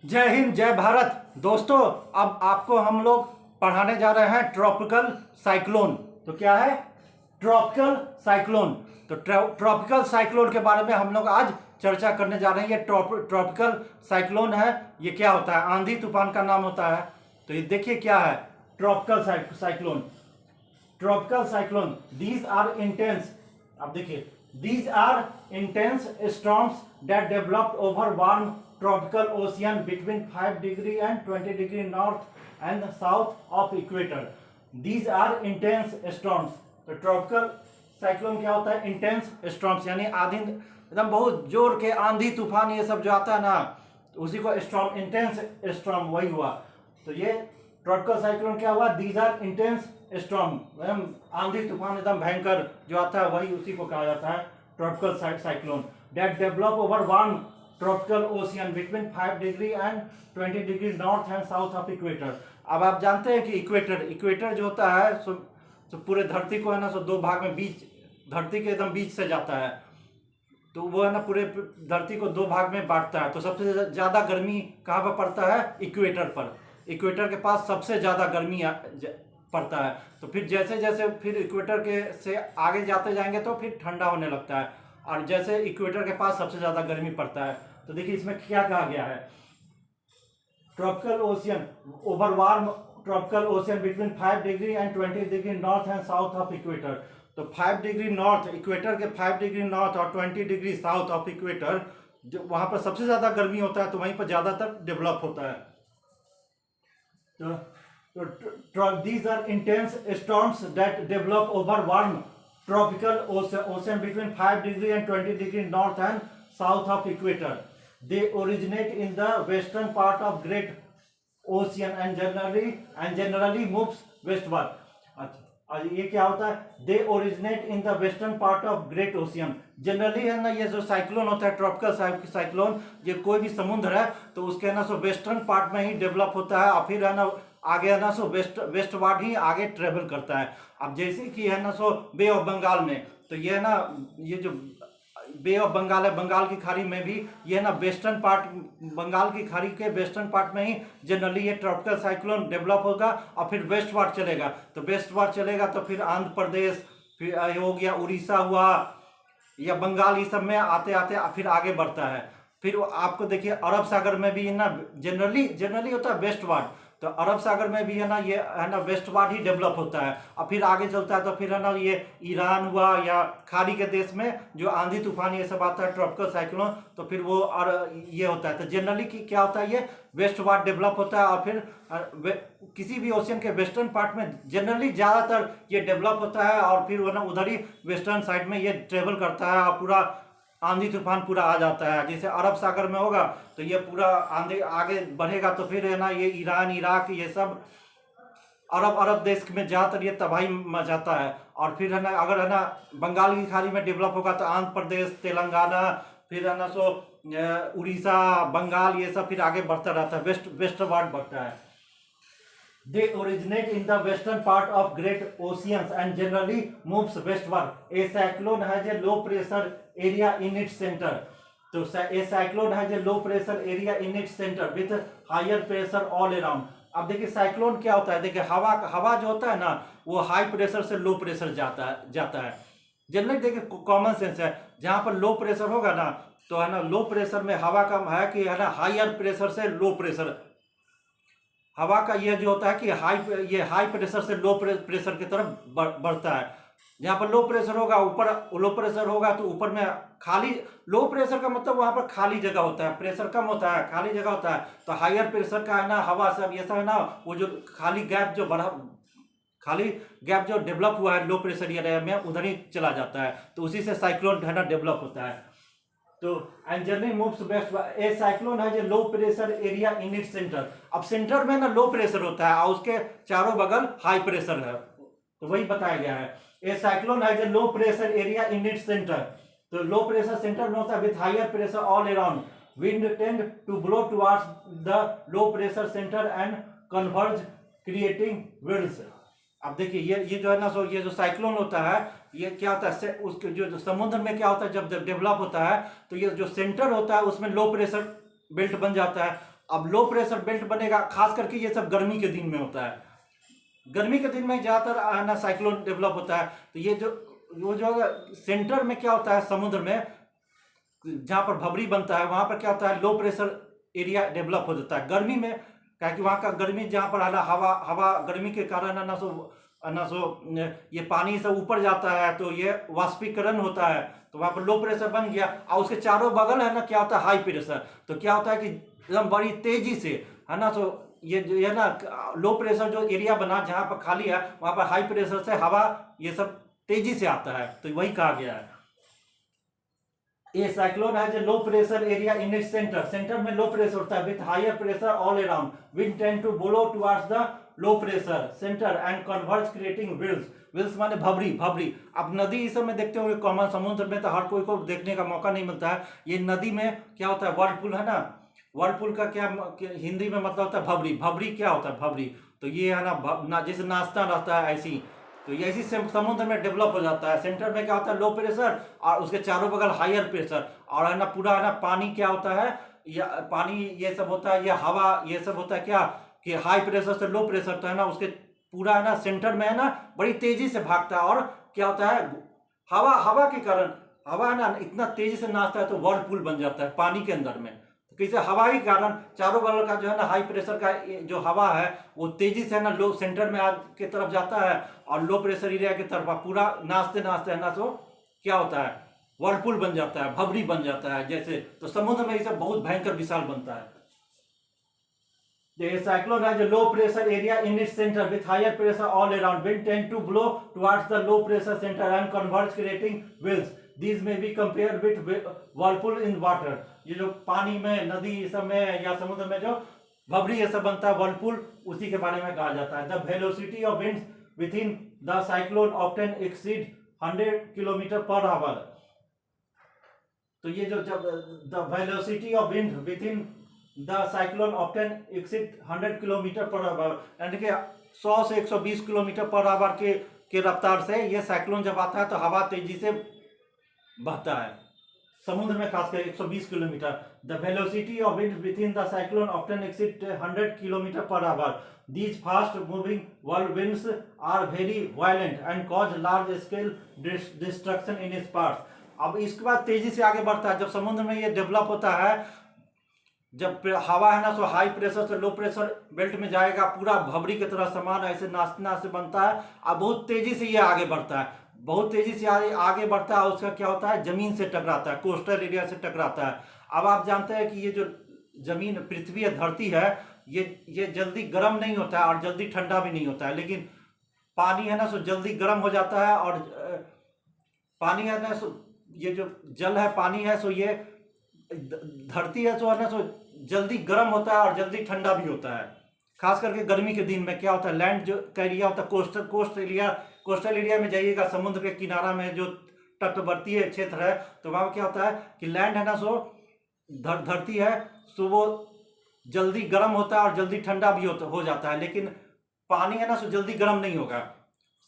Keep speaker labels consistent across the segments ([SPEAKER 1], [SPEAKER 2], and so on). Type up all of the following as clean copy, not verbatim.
[SPEAKER 1] जय हिंद जय भारत दोस्तों। अब आपको हम लोग पढ़ाने जा रहे हैं ट्रॉपिकल साइक्लोन। तो क्या है ट्रॉपिकल साइक्लोन? तो ट्रॉपिकल साइक्लोन के बारे में हम लोग आज चर्चा करने जा रहे हैं। ये ट्रॉपिकल साइक्लोन है। ये क्या होता है? आंधी तूफान का नाम होता है। तो ये देखिए क्या है tropical cyclone. Tropical cyclone these are intense, अब देखिए, these are intense storms that developed over warm tropical ocean between 5 degree and 20 degree north and south of equator. These are intense storms. तो ट्रॉपिकल साइक्लोन क्या होता है? Intense storms, यानी आंधी, एकदम बहुत जोर के आंधी तूफान ये सब जो आता है ना, तो उसी को स्टॉर्म, इंटेंस स्टॉर्म वही हुआ। तो ये ट्रॉपिकल साइक्लोन क्या हुआ? दीज आर इंटेंस स्टॉर्म, आंधी तूफान एकदम भयंकर जो आता है वही, उसी को कहा जाता है tropical cyclone. That develop over warm tropical ocean between 5 degree and 20 degree north and south of equator. अब आप जानते हैं कि इक्वेटर जो होता है सो पूरे धरती को है ना, सो दो भाग में, बीच धरती के एकदम बीच से जाता है, तो वो है ना पूरे धरती को दो भाग में बांटता है। तो सबसे ज़्यादा गर्मी कहाँ पर पड़ता है? इक्वेटर पर। इक्वेटर के पास सबसे ज़्यादा गर्मी पड़ता है। तो फिर जैसे जैसे फिर इक्वेटर के से आगे जाते जाएंगे तो फिर ठंडा होने लगता है, और जैसे इक्वेटर के पास सबसे ज़्यादा गर्मी पड़ता है। तो देखिए इसमें क्या कहा गया है? Tropical ocean over warm tropical ocean between 5 degree and 20 degree north and south of equator. तो 5 डिग्री नॉर्थ, इक्वेटर के 5 डिग्री नॉर्थ और 20 डिग्री साउथ ऑफ इक्वेटर, जो वहां पर सबसे ज्यादा गर्मी होता है, तो वहीं पर ज्यादातर डेवलप होता है। तो these are intense storms that develop over warm tropical ocean between 5 degree and 20 degree north and south of equator. They originate in the western part of Great Ocean and generally moves westward. अच्छा, ये क्या होता है? They originate in the western part of Great Ocean. Generally है ना, ये जो cyclone होता है ट्रॉपिकल साइक्लोन, ये कोई भी समुद्र है तो उसके है ना सो वेस्टर्न पार्ट में ही डेवलप होता है, और फिर है ना आगे है ना सो वेस्टवार्ड ही आगे ट्रेवल करता है। अब जैसे कि है ना सो बे ऑफ बंगाल में, तो ये है ना, ये जो बे ऑफ बंगाल है, बंगाल की खाड़ी में भी ये है ना वेस्टर्न पार्ट, बंगाल की खाड़ी के वेस्टर्न पार्ट में ही जनरली ये ट्रॉपिकल साइक्लोन डेवलप होगा, और फिर वेस्टवार्ड चलेगा। तो वेस्टवार्ड चलेगा तो फिर आंध्र प्रदेश, फिर हो गया उड़ीसा हुआ, या बंगाल, ये सब में आते आते फिर आगे बढ़ता है। फिर आपको देखिए अरब सागर में भी ना जनरली होता है वेस्टवार्ड, तो अरब सागर में भी है ना ये है ना वेस्टवार्ड ही डेवलप होता है, और फिर आगे चलता है तो फिर है ना ये ईरान हुआ, या खाड़ी के देश में जो आंधी तूफान ये सब आता है ट्रॉपिकल साइक्लोन, तो फिर वो और ये होता है। तो जनरली क्या होता है? ये वेस्टवार्ड डेवलप होता है, और फिर किसी भी ओशियन के वेस्टर्न पार्ट में जनरली ज़्यादातर ये डेवलप होता है, और फिर वो ना उधर ही वेस्टर्न साइड में ये ट्रेवल करता है, और पूरा आंधी तूफान पूरा आ जाता है। जैसे अरब सागर में होगा तो ये पूरा आंधी आगे बढ़ेगा, तो फिर है ना ये ईरान, इराक, ये सब अरब देश में ज़्यादातर ये तबाही मचाता है। और फिर है ना अगर है ना बंगाल की खाड़ी में डेवलप होगा तो आंध्र प्रदेश, तेलंगाना, फिर है ना सो उड़ीसा, बंगाल, ये सब फिर आगे बढ़ता रहता है, वेस्टवार्ड बढ़ता है। They originate in the western part of Great Oceans and generally moves westward. A cyclone has a low pressure area in its center. So a cyclone has a low pressure area in its center with higher pressure all around. अब देखिए cyclone क्या होता है? देखिए हवा जो होता है ना, वो हाई प्रेशर से लो प्रेशर जाता है। जनरली देखिए कॉमन सेंस है, जहाँ पर लो प्रेशर होगा ना, तो है ना लो प्रेशर में हवा का है कि है ना हायर प्रेशर से लो प्रेशर, हवा का ये जो होता है कि हाई प्रेशर से लो प्रेशर की तरफ बढ़ता है। जहाँ पर लो प्रेशर होगा, ऊपर लो प्रेशर होगा तो ऊपर में खाली, लो प्रेशर का मतलब वहाँ पर खाली जगह होता है, प्रेशर कम होता है, खाली जगह होता है। तो हायर प्रेशर का है ना हवा सब ये सब है ना, वो जो खाली गैप जो डेवलप हुआ है लो प्रेशर एरिया में, उधर ही चला जाता है। तो उसी से साइक्लोन है ना डेवलप होता है। तो and journey moves west, a cyclone है जो low pressure area in its centre. अब सेंटर में ना लो प्रेशर होता है और उसके चारों बगल हाई प्रेशर है, तो वही बताया गया है। ए साइक्लोन है जो low pressure area in its centre, तो लो प्रेशर सेंटर में होता है with higher pressure all around. Wind tend to blow towards the low pressure centre and converge creating winds. अब देखिए ये जो है ना सो ये जो साइक्लोन होता है, ये क्या होता है उसके जो समुद्र में क्या होता है, जब डेवलप होता है तो ये जो सेंटर होता है उसमें लो प्रेशर बेल्ट बन जाता है, अब लो प्रेशर बेल्ट बनेगा, खास करके ये सब गर्मी के दिन में होता है। गर्मी के दिन में ज़्यादातर ना साइक्लोन डेवलप होता है। तो ये जो वो जो सेंटर में क्या होता है, समुद्र में जहाँ पर भबरी बनता है वहाँ पर क्या होता है, लो प्रेशर एरिया डेवलप हो जाता है गर्मी में। क्या कि वहाँ का गर्मी जहाँ पर है ना, हवा हवा गर्मी के कारण है ना सो ये पानी से ऊपर जाता है, तो ये वाष्पीकरण होता है, तो वहाँ पर लो प्रेशर बन गया। और उसके चारों बगल है ना क्या होता है, हाई प्रेशर। तो क्या होता है कि एकदम बड़ी तेजी से है ना, तो ये ना लो प्रेशर जो एरिया बना जहाँ पर खाली है वहाँ पर हाई प्रेशर से हवा ये सब तेजी से आता है, तो वही कहा गया है। ये साइक्लोन है जो low pressure area in its centre, centre में लो प्रेशर होता है with higher pressure all around, wind tend to blow towards the low pressure centre and converge creating whirls. Whirls माने भबरी, भबरी। अब नदी इस समय देखते होंगे कॉमन, समुद्र में तो हर कोई को देखने का मौका नहीं मिलता है। ये नदी में क्या होता है, वर्लपुल है ना, वर्लपुल का क्या हिंदी में मतलब होता है भबरी। भबरी क्या होता है, भबरी तो ये है ना जैसे नाश्ता रहता है ऐसी, तो ये ऐसी समुद्र में डेवलप हो जाता है। सेंटर में क्या होता है, लो प्रेशर, और उसके चारों बगल हायर प्रेशर, और है ना पूरा है ना पानी क्या होता है, या पानी ये सब होता है, या हवा ये सब होता है क्या कि हाई प्रेशर से लो प्रेशर, तो है ना उसके पूरा है ना सेंटर में है ना बड़ी तेजी से भागता है। और क्या होता है, हवा हवा के कारण हवा है ना इतना तेजी से नाचता है तो वर्लपुल बन जाता है पानी के अंदर में। किसी हवा के कारण चारों बगल का जो है ना हाई प्रेशर का जो हवा है वो तेजी से है ना लो सेंटर में के तरफ जाता है, और लो प्रेशर एरिया की तरफ पूरा नाचते नाचते है ना, तो क्या होता है, वर्लपुल बन जाता है, भबरी बन जाता है जैसे। तो समुद्र में ये सब बहुत भयंकर विशाल बनता है। The cyclone has a low pressure area in its center with higher pressure all around. Wind tend to blow towards the low pressure center and converge creating winds. These may be compared with whirlpool in water. ये जो पानी में, नदी सब में या समुद्र में जो भबरी ये सब बनता है वर्लपुल, उसी के बारे में कहा जाता है। The velocity of winds within the cyclone often exceed 100 km per hour. तो ये जो जब the velocity of wind within the cyclone often exceed 100 kilometre per hour, यानी कि 100 से 120 किलोमीटर पर आवर के रफ्तार से ये साइक्लोन जब आता है तो हवा तेजी से बहता है समुद्र में, खासकर 120 kilometre. The velocity of wind with in the cyclone often exceed 100 kilometre per hour. These fast moving whirlwinds are very violent and cause large scale destruction in its parts. अब इसके बाद तेजी से आगे बढ़ता है। जब समुद्र में ये डेवलप होता है, जब हवा है ना तो हाई प्रेशर से लो प्रेशर बेल्ट में जाएगा, पूरा भबरी की तरह सामान ऐसे नाचना से बनता है, और बहुत तेजी से ये आगे बढ़ता है, बहुत तेजी से आगे बढ़ता है। उसका क्या होता है, जमीन से टकराता है, कोस्टल एरिया से टकराता है। अब आप जानते हैं कि ये जो जमीन पृथ्वी है, धरती है, ये जल्दी गर्म नहीं होता है और जल्दी ठंडा भी नहीं होता है, लेकिन पानी है ना सो जल्दी गर्म हो जाता है। और पानी है ना सो ये जो जल है, पानी है सो ये धरती है सो है ना सो जल्दी गर्म होता है और जल्दी ठंडा भी होता है। खास करके गर्मी के दिन में क्या होता है, लैंड जो का एरिया होता है, कोस्टल एरिया में जाइएगा, समुद्र के किनारा में जो तटवर्तीय क्षेत्र है, तो वहाँ क्या होता है कि लैंड है ना सो धरती है सो वो जल्दी गर्म होता है और जल्दी ठंडा भी हो जाता है। लेकिन पानी है ना सो जल्दी गर्म नहीं होगा,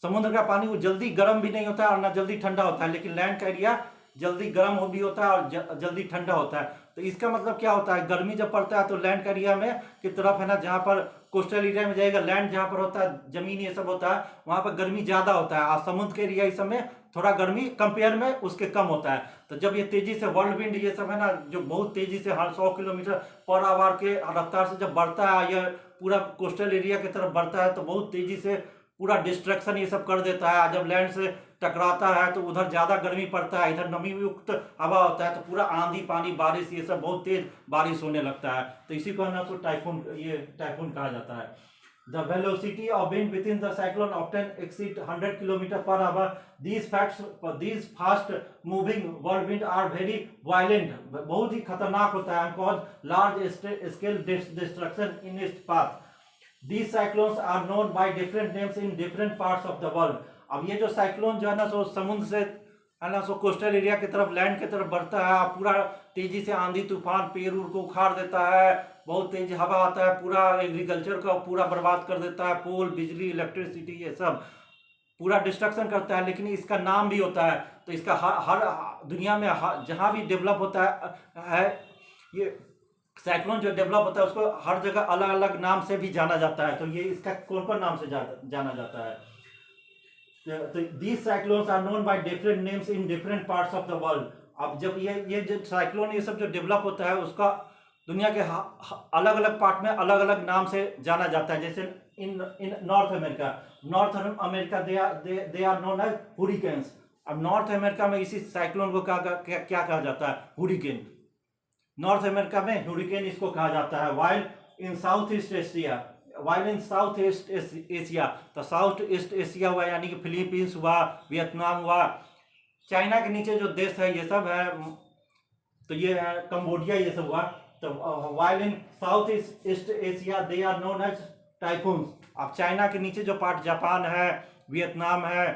[SPEAKER 1] समुद्र का पानी वो जल्दी गर्म भी नहीं होता है और ना जल्दी ठंडा होता है, लेकिन लैंड का एरिया जल्दी गर्म भी होता है और जल्दी ठंडा होता है। तो इसका मतलब क्या होता है, गर्मी जब पड़ता है तो लैंड का एरिया में की तरफ है ना, जहाँ पर कोस्टल एरिया में जाएगा, लैंड जहाँ पर होता है, जमीन ये सब होता है, वहाँ पर गर्मी ज़्यादा होता है, और समुद्र के एरिया इस समय थोड़ा गर्मी कंपेयर में उसके कम होता है। तो जब ये तेजी से वर्ल्ड विंड ये सब है ना, जो बहुत तेजी से हर 100 किलोमीटर पर आवर के रफ्तार से जब बढ़ता है, यह पूरा कोस्टल एरिया की तरफ बढ़ता है, तो बहुत तेजी से पूरा डिस्ट्रक्शन ये सब कर देता है। जब लैंड से टकराता है तो उधर ज़्यादा गर्मी पड़ता है, इधर नमी युक्त हवा होता है, तो पूरा आंधी पानी बारिश ये सब बहुत तेज बारिश होने लगता है। तो इसी को है ना तो टाइफून कहा जाता है। The velocity of wind with in the cyclone often exceed 100 kilometre per hour. These fast moving whirlwind are very violent, बहुत ही खतरनाक होता है, cause large scale destruction in its path. These cyclones are known by different names in different parts of the world. अब ये जो cyclone जो है ना सो समुद्र से है ना सो कोस्टल एरिया की तरफ, लैंड की तरफ बढ़ता है, पूरा तेजी से आंधी तूफान पेड़ उड़ को उखाड़ देता है, बहुत तेज हवा आता है, पूरा एग्रीकल्चर का पूरा बर्बाद कर देता है, पोल बिजली इलेक्ट्रिसिटी ये सब पूरा डिस्ट्रक्शन करता है। लेकिन इसका नाम भी होता है, तो इसका हर दुनिया में जहाँ भी डेवलप होता है ये साइक्लोन जो डेवलप होता है उसको हर जगह अलग अलग नाम से भी जाना जाता है। तो ये इसका कौन कौन नाम से जाना जाता है? तो these cyclones are known by different names in different parts of the world. अब जब ये जो साइक्लोन ये सब जो डेवलप होता है उसका दुनिया के अलग अलग पार्ट में अलग अलग नाम से जाना जाता है। जैसे in North America they are known as hurricanes. अब नॉर्थ अमेरिका में इसी साइक्लोन को क्या कहा जाता है? हुरिकेन। नॉर्थ अमेरिका में हुरिकेन इसको कहा जाता है। While in south east Asia, तो साउथ ईस्ट एशिया हुआ यानी कि फिलीपींस हुआ, वियतनाम हुआ, चाइना के नीचे जो देश है ये सब है, तो ये है कंबोडिया, ये सब हुआ। तो while in south east Asia they are known as typhoons. अब चाइना के नीचे जो पार्ट जापान है, वियतनाम है,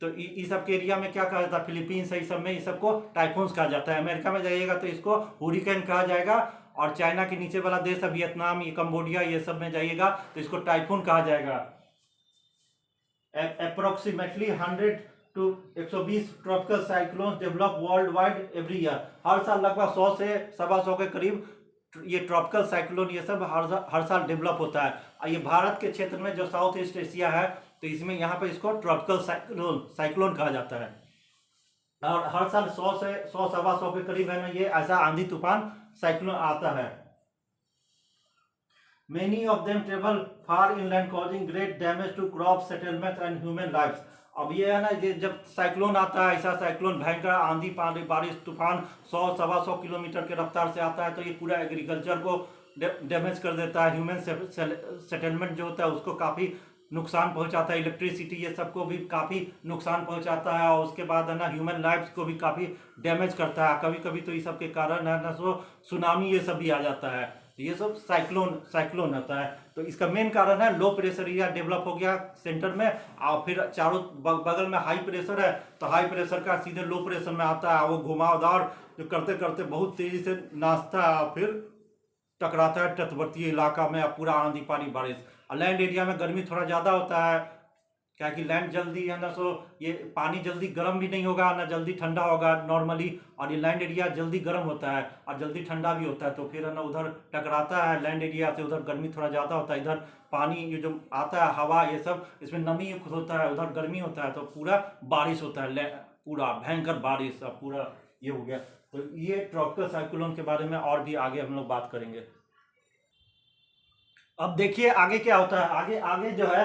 [SPEAKER 1] तो इस सब के एरिया में क्या कहा जाता है? फिलीपींस है, इस सब में इस सबको टाइफून्स कहा जाता है। अमेरिका में जाइएगा तो इसको हुरिकेन कहा जाएगा, और चाइना के नीचे वाला देश है वियतनाम, ये कंबोडिया, ये सब में जाइएगा तो इसको टाइफून कहा जाएगा। Approximately 100 to 120 tropical cyclones develop worldwide every year. हर साल लगभग 100 से 125 के करीब ये ट्रॉपिकल साइक्लोन ये सब हर साल डेवलप होता है। और ये भारत के क्षेत्र में जो साउथ ईस्ट एशिया है तो इसमें यहाँ पे इसको ट्रॉपिकल साइक्लोन कहा जाता है। और हर साल 100 से 100-125 के करीब है ना ये ऐसा आंधी तूफान साइक्लोन आता है। Many of them travel far inland causing great damage to crops, settlements and human lives। अब ये है ना, ये जब साइक्लोन आता है, ऐसा साइक्लोन भयंकर आंधी पानी बारिश तूफान 100-125 किलोमीटर के रफ्तार से आता है, तो ये पूरा एग्रीकल्चर को डैमेज कर देता है। ह्यूमन सेटलमेंट जो होता है उसको काफ़ी नुकसान पहुंचाता है, इलेक्ट्रिसिटी ये सबको भी काफ़ी नुकसान पहुंचाता है, और उसके बाद है ना ह्यूमन लाइफ्स को भी काफ़ी डैमेज करता है। कभी कभी तो ये सब के कारण है ना सो सुनामी ये सब भी आ जाता है। तो ये सब साइक्लोन होता है। तो इसका मेन कारण है लो प्रेशर एरिया डेवलप हो गया सेंटर में, और फिर चारों बगल में हाई प्रेशर है, तो हाई प्रेशर का सीधे लो प्रेशर में आता है, वो घुमावदार जो करते करते बहुत तेजी से नाचता है, फिर टकराता है तटवर्तीय इलाका में, पूरा आंधी पानी बारिश। लैंड एरिया में गर्मी थोड़ा ज़्यादा होता है, क्या कि लैंड जल्दी है ना सो ये पानी जल्दी गर्म भी नहीं होगा ना जल्दी ठंडा होगा नॉर्मली, और ये लैंड एरिया जल्दी गर्म होता है और जल्दी ठंडा भी होता है, तो फिर है ना उधर टकराता है लैंड एरिया से, उधर गर्मी थोड़ा ज़्यादा होता है, इधर पानी ये जो आता है हवा ये सब इसमें नमी युक्त होता है, उधर गर्मी होता है, तो पूरा बारिश होता है, पूरा भयंकर बारिश पूरा ये हो गया। तो ये ट्रॉपिकल साइक्लोन के बारे में और भी आगे हम लोग बात करेंगे। अब देखिए आगे क्या होता है। आगे आगे जो है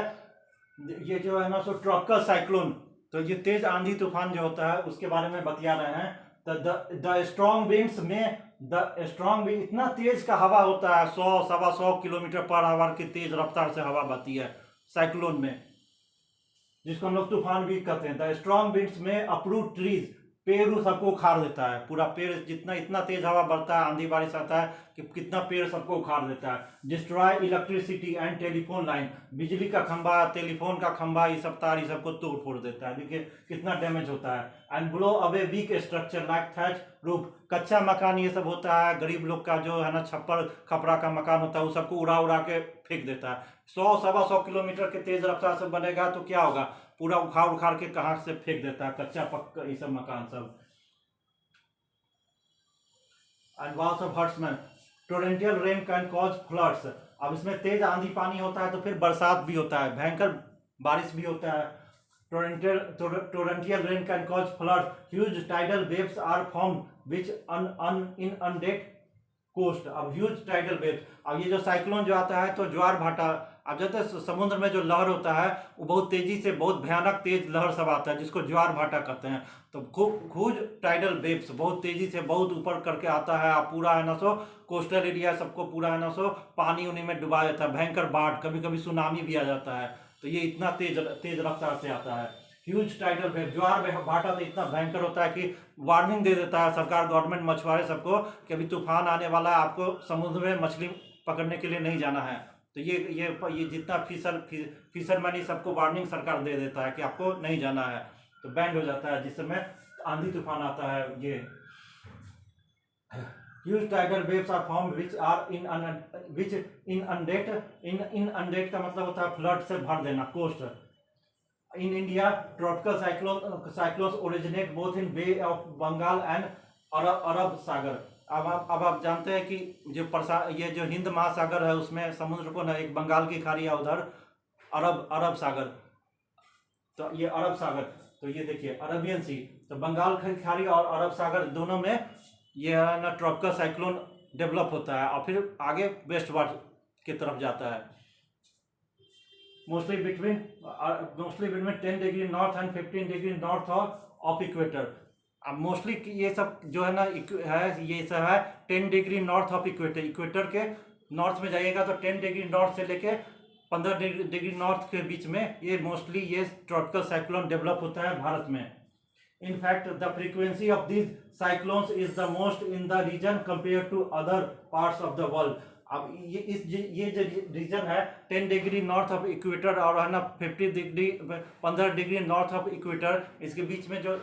[SPEAKER 1] ये जो है ना सो ट्रॉपिकल साइक्लोन, तो ये तेज आंधी तूफान जो होता है उसके बारे में बतिया रहे हैं। द स्ट्रॉन्ग विंड्स में इतना तेज का हवा होता है, 100-125 किलोमीटर पर आवर की तेज रफ्तार से हवा बहती है साइक्लोन में, जिसको हम लोग तूफान भी कहते हैं। द स्ट्रॉन्ग विंड्स में अप्रूव ट्रीज, पेड़ सबको उखाड़ देता है, पूरा पेड़ जितना इतना तेज हवा बढ़ता है आंधी बारिश आता है कि कितना पेड़ सबको उखाड़ देता है। Destroy electricity and telephone line, बिजली का खंभा टेलीफोन का खंभा ये सब तार ये सबको तोड़ फोड़ देता है, देखिए कितना डैमेज होता है। And blow away weak structure like thatch roof, कच्चा मकान ये सब होता है, गरीब लोग का जो है ना छप्पर खपरा का मकान होता है वो सबको उड़ा उड़ा के फेंक देता है। 100-125 किलोमीटर के तेज रफ्तार से बनेगा तो क्या होगा, पूरा उखाड़ उखाड़ के कहाँ से फेंक देता है कच्चा पक्का ये सब मकान सब। एंड वॉल्स ऑफ हर्ट्समैन, torrential rain can cause floods. अब इसमें तेज आंधी पानी होता है तो फिर बरसात भी होता है, भयंकर बारिश भी होता है। Torrential rain can cause floods, huge tidal waves are formed which inundate coast. अब ह्यूज टाइडल वेव्स, अब ये जो साइक्लोन जो आता है तो ज्वार भाटा, अब जैसे समुद्र में जो लहर होता है वो बहुत तेजी से बहुत भयानक तेज लहर सब आता है जिसको ज्वार भाटा कहते हैं। तो खूब टाइडल वेव्स बहुत तेजी से बहुत ऊपर करके आता है, पूरा है ना सो कोस्टल एरिया सबको पूरा है ना सो पानी उन्हीं में डुबा देता है, भयंकर बाढ़ कभी कभी सुनामी भी आ जाता है। तो ये इतना तेज रफ्तार से आता है। ह्यूज टाइडल वेव, ज्वार भाटा तो इतना भयंकर होता है कि वार्निंग दे देता है सरकार गवर्नमेंट मछुआरे सबको कि अभी तूफान आने वाला है, आपको समुद्र में मछली पकड़ने के लिए नहीं जाना है। तो ये जितना फिशरमैन सबको वार्निंग सरकार दे देता है कि आपको नहीं जाना है, तो बैंड हो जाता है जिस समय आंधी तूफान आता है। ये huge tidal waves are formed which inundate का मतलब होता है फ्लड से भर देना coast. In India tropical cyclones originate both in Bay of Bengal and Arab Sagar. अब आप जानते हैं कि ये जो हिंद महासागर है उसमें समुद्र को ना, एक बंगाल की खाड़ी है उधर, अरब सागर, तो ये अरब सागर, तो ये देखिए अरबियन सी, तो बंगाल की खाड़ी और अरब सागर दोनों में ये है ना ट्रॉपिकल साइक्लोन डेवलप होता है और फिर आगे वेस्ट वार्ड की तरफ जाता है। Mostly between 10 degree north and 15 degree north of equator. अब मोस्टली ये सब जो है ना ये सब है 10 degree north of equator. Equator के नॉर्थ में जाइएगा तो 10 डिग्री नॉर्थ से लेके 15 डिग्री नॉर्थ के बीच में ये मोस्टली ये ट्रॉपिकल साइक्लोन डेवलप होता है भारत में। In fact, the frequency of these cyclones is the most in the region compared to other parts of the world. अब ये जो रीजन है 10 डिग्री नॉर्थ ऑफ इक्वेटर और है ना 15 डिग्री नॉर्थ ऑफ इक्वेटर, इसके बीच में जो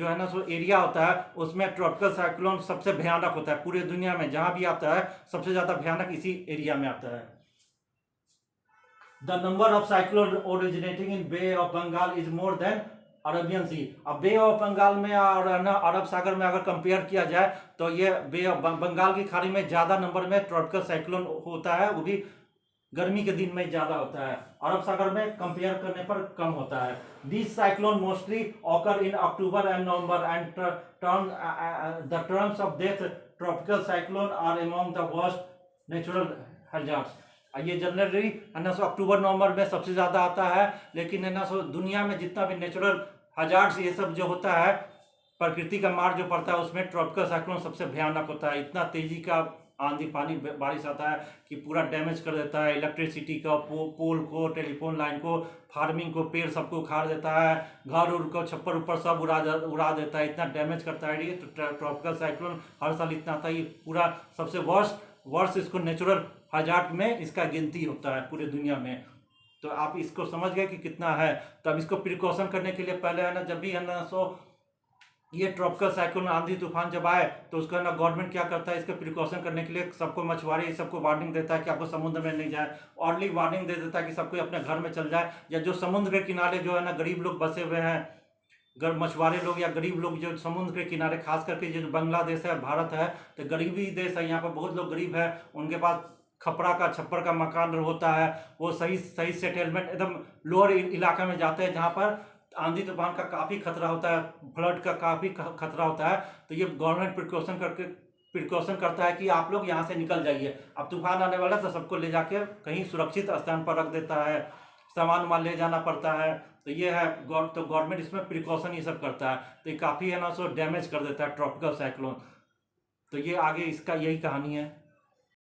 [SPEAKER 1] है ना सो एरिया होता है उसमें ट्रॉपिकल साइक्लोन सबसे भयानक होता है। पूरे दुनिया में जहां भी आता है सबसे ज्यादा भयानक इसी एरिया में आता है। The number of cyclone originating in Bay of Bengal is more than Arabian Sea. अब बे ऑफ बंगाल में और ना अरब सागर में अगर कंपेयर किया जाए तो ये बे ऑफ बंगाल की खाड़ी में ज़्यादा नंबर में ट्रॉपिकल साइक्लोन होता है, वो भी गर्मी के दिन में ज़्यादा होता है, अरब सागर में कंपेयर करने पर कम होता है। This cyclone mostly occur in October and November and the terms of death tropical cyclone are among the worst natural hazards. ये जनरली है ना सो अक्टूबर नवंबर में सबसे ज़्यादा आता है, लेकिन है ना सो दुनिया में जितना भी नेचुरल हजार्ड्स ये सब जो होता है, प्रकृति का मार जो पड़ता है उसमें ट्रॉपिकल साइक्लोन सबसे भयानक होता है। इतना तेजी का आंधी पानी बारिश आता है कि पूरा डैमेज कर देता है, इलेक्ट्रिसिटी का पोल को, टेलीफोन लाइन को, फार्मिंग को, पेड़ सबको उखाड़ देता है, घर उर को, छप्पर ऊपर सब उड़ा देता है, इतना डैमेज करता है ये ट्रॉपिकल साइक्लोन। हर साल इतना आता है, ये पूरा सबसे वर्स्ट इसको नेचुरल हजार्ड में इसका गिनती होता है पूरे दुनिया में। तो आप इसको समझ गए कि कितना है। तो अब इसको प्रिकॉशन करने के लिए पहले है ना जब भी है ना सो ये ट्रॉपिकल साइक्लोन आंधी तूफान जब आए तो उसका है ना गवर्नमेंट क्या करता है, इसके प्रिकॉशन करने के लिए सबको मछुआरे सबको वार्निंग देता है कि आपको समुद्र में नहीं जाए। अर्ली वार्निंग दे देता है कि सबको अपने घर में चल जाए, या जो समुद्र के किनारे जो है ना गरीब लोग बसे हुए हैं, मछुआरे लोग या गरीब लोग जो समुद्र के किनारे, खास करके जो बांग्लादेश है, भारत है तो गरीबी देश है, यहाँ पर बहुत लोग गरीब है, उनके पास छप्पर का मकान होता है, वो सही सेटलमेंट एकदम लोअर इलाका में जाते हैं जहाँ पर आंधी तूफान का काफ़ी खतरा होता है, फ्लड का काफ़ी खतरा होता है। तो ये गवर्नमेंट प्रिकॉशन करता है कि आप लोग यहाँ से निकल जाइए, अब तूफान आने वाला है, तो सबको ले जाके कहीं सुरक्षित स्थान पर रख देता है, सामान वामान ले जाना पड़ता है। तो ये है तो गवर्नमेंट इसमें प्रिकॉशन ये सब करता है, तो ये काफ़ी है ना सो डैमेज कर देता है ट्रॉपिकल साइक्लोन। तो ये आगे इसका यही कहानी है।